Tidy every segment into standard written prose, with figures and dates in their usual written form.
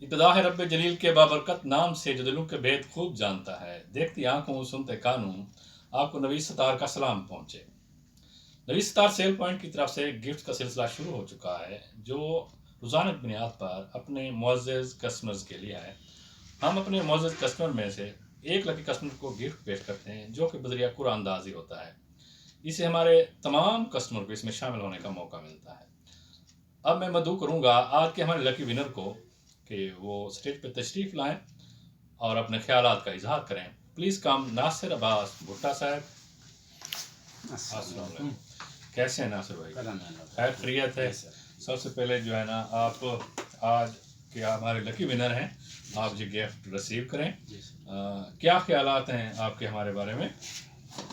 इब्तिदा है रब्बे जलील के बाबरकत नाम से जो दिलों के भेद खूब जानता है। देखती आंखों सुनते कानों आपको नवीद सतार का सलाम पहुंचे। नवीद सतार सेल पॉइंट की तरफ से गिफ्ट का सिलसिला शुरू हो चुका है जो रोज़ाना की बुनियाद पर अपने मुअज़्ज़ज़ कस्टमर्स के लिए है। हम अपने मुअज़्ज़ज़ कस्टमर में से 1 लकी कस्टमर को गिफ्ट पेश करते हैं जो कि बज़रिया कुरानंदाज़ी होता है। इससे हमारे तमाम कस्टमर को इसमें शामिल होने का मौका मिलता है। अब मैं मदऊ करूँगा आज के हमारे लकी विनर को कि वो स्टेज पर तशरीफ़ लाएं और अपने ख्यालात का इजहार करें। प्लीज़ कम नासिर अब्बास भुट्टा साहब। अस्सलाम वालेकुम। कैसे हैं नासिर भाई? खैर खैरियत है? सबसे पहले जो है ना आप आज के हमारे लकी विनर हैं, आप ये गिफ्ट रिसीव करें। क्या ख्यालात हैं आपके हमारे बारे में?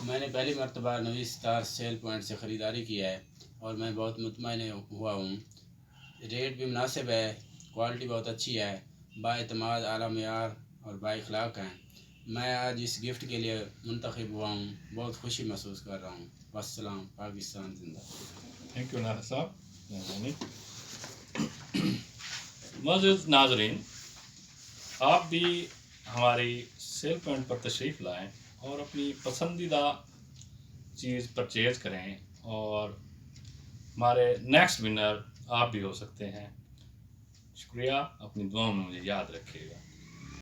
मैंने पहली मरतबा नवीद सतार सेल पॉइंट से ख़रीदारी की है और मैं बहुत मुतमईन हुआ हूँ। रेट भी मुनासिब है, क्वालिटी बहुत अच्छी है, बाएतमाद आला मेयार और बाइखलाक हैं। मैं आज इस गिफ्ट के लिए मुंतखब हुआ हूँ, बहुत खुशी महसूस कर रहा हूँ। वस्सलाम, पाकिस्तान जिंदा। थैंक यू नासिर साहब। मुअज़्ज़ज़ नाज़रीन, आप भी हमारी सेल पॉइंट पर तशरीफ़ लाएं और अपनी पसंदीदा चीज़ परचेज़ करें और हमारे नेक्स्ट विनर आप भी हो सकते हैं। शुक्रिया, अपनी दुआओं में मुझे याद रखिएगा।